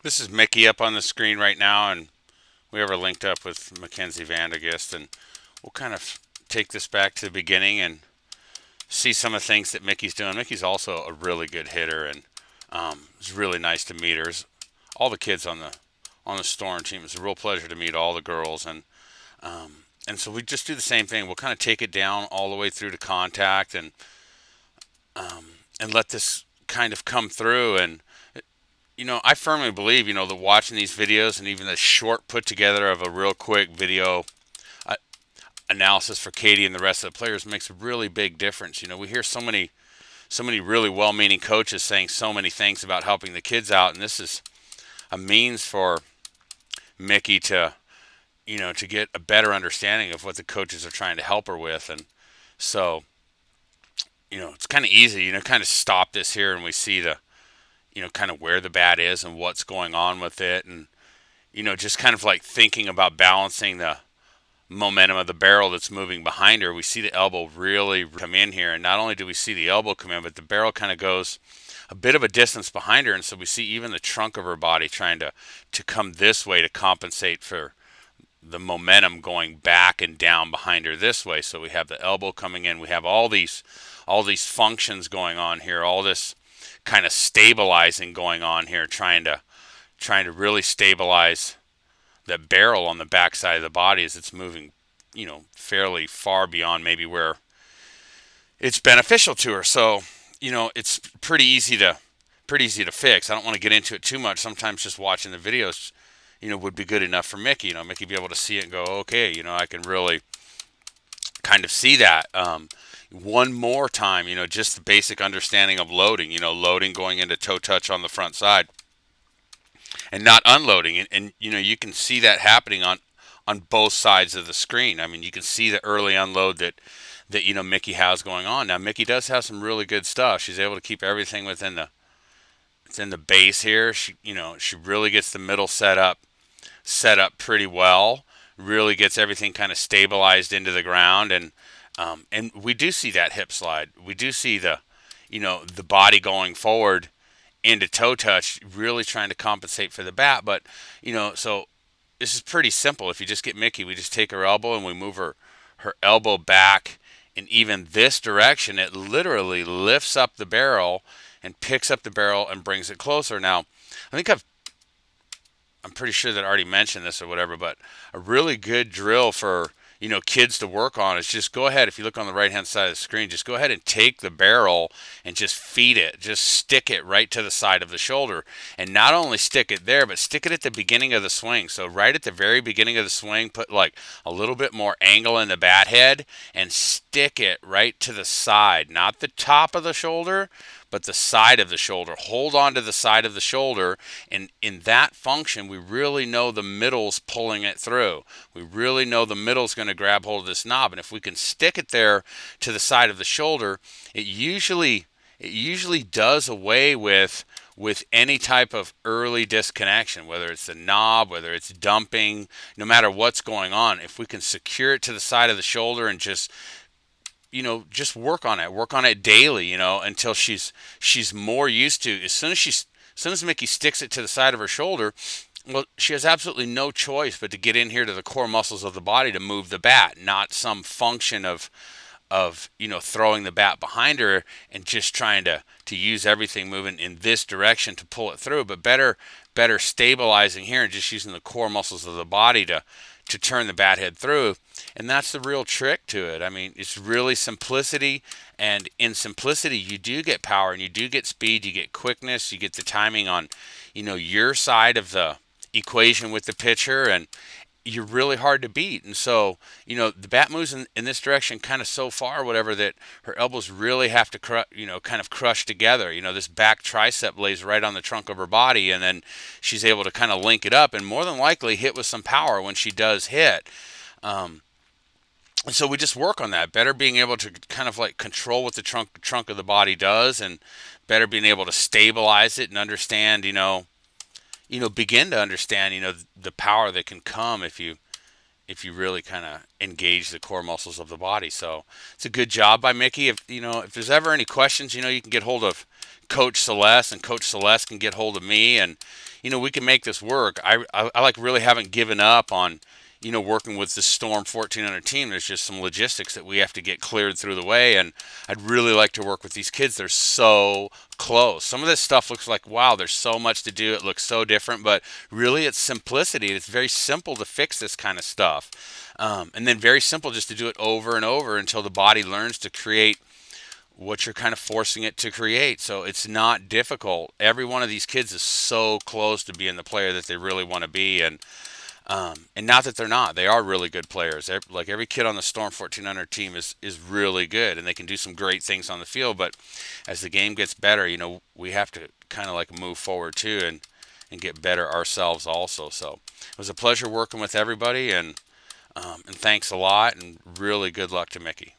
This is Micki up on the screen right now, and we have her linked up with Mackenzie Vandegist, and we'll kind of take this back to the beginning and see some of the things that Micki's doing. Micki's also a really good hitter, and it's really nice to meet her. All the kids on the Storm team. It's a real pleasure to meet all the girls, and so we just do the same thing. We'll kind of take it down all the way through to contact, and let this kind of come through. And I firmly believe, that watching these videos and even the short put together of a real quick video uh, analysis for Katie and the rest of the players makes a really big difference. We hear so many really well-meaning coaches saying so many things about helping the kids out, and this is a means for Micki to get a better understanding of what the coaches are trying to help her with. And so, it's kind of easy, kind of stop this here and we see kind of where the bat is and what's going on with it. And, just kind of like thinking about balancing the momentum of the barrel that's moving behind her. We see the elbow really come in here. And not only do we see the elbow come in, but the barrel kind of goes a bit of a distance behind her. And so we see even the trunk of her body trying to come this way to compensate for the momentum going back and down behind her this way. So we have the elbow coming in. We have all these functions going on here, all this kind of stabilizing going on here, trying to really stabilize the barrel on the backside of the body as it's moving, fairly far beyond maybe where it's beneficial to her. So, it's pretty easy to fix. I don't want to get into it too much. Sometimes just watching the videos, would be good enough for Micki. Micki be able to see it and go, okay, I can really kind of see that. One more time, just the basic understanding of loading, loading going into toe touch on the front side and not unloading. And you can see that happening on both sides of the screen. I mean, you can see the early unload that Micki has going on. Now, Micki does have some really good stuff. She's able to keep everything within the base here. She really gets the middle set up pretty well. Really gets everything kind of stabilized into the ground, and we do see that hip slide. We do see the body going forward into toe touch, really trying to compensate for the bat. But so this is pretty simple. If you just get Micki, we just take her elbow and we move her elbow back in even this direction. It literally lifts up the barrel and picks up the barrel and brings it closer. Now, I think I'm pretty sure that I already mentioned this or whatever, but a really good drill for kids to work on is just go ahead. If you look on the right hand side of the screen, just go ahead and take the barrel and just feed it. Just stick it right to the side of the shoulder, and not only stick it there, but stick it at the beginning of the swing. So right at the very beginning of the swing, put like a little bit more angle in the bat head and stick it right to the side, not the top of the shoulder, but the side of the shoulder. Hold on to the side of the shoulder, and in that function, we really know the middle's pulling it through. We really know the middle's going to grab hold of this knob, and if we can stick it there to the side of the shoulder, it usually does away with any type of early disconnection, whether it's the knob, whether it's dumping, no matter what's going on. If we can secure it to the side of the shoulder and just work on it daily, until she's more used to. As soon as Micki sticks it to the side of her shoulder, well, she has absolutely no choice but to get in here to the core muscles of the body to move the bat, not some function of throwing the bat behind her and just trying to use everything moving in this direction to pull it through, but better stabilizing here and just using the core muscles of the body to turn the bat head through. And that's the real trick to it. I mean, it's really simplicity, and in simplicity you do get power and you do get speed, you get quickness, you get the timing on your side of the equation with the pitcher, and you're really hard to beat. And so the bat moves in this direction kind of so far, whatever, that her elbows really have to kind of crush together. This back tricep lays right on the trunk of her body, and then she's able to kind of link it up and more than likely hit with some power when she does hit. And so we just work on that, better being able to kind of like control what the trunk of the body does, and better being able to stabilize it and understand, begin to understand, the power that can come if you really kind of engage the core muscles of the body. So it's a good job by Micki. If there's ever any questions, you can get hold of Coach Celeste, and Coach Celeste can get hold of me. And we can make this work. I like really haven't given up on, working with the Storm 1400 team. There's just some logistics that we have to get cleared through the way, and I'd really like to work with these kids. They're so close. Some of this stuff looks like, wow, there's so much to do. It looks so different, but really it's simplicity. It's very simple to fix this kind of stuff. And then very simple just to do it over and over until the body learns to create what you're kind of forcing it to create. So it's not difficult. Every one of these kids is so close to being the player that they really want to be, and not that they're not. They are really good players. Like every kid on the Storm 1400 team is really good, and they can do some great things on the field. But as the game gets better, we have to kind of like move forward too, and get better ourselves also. So it was a pleasure working with everybody, and thanks a lot, and really good luck to Micki.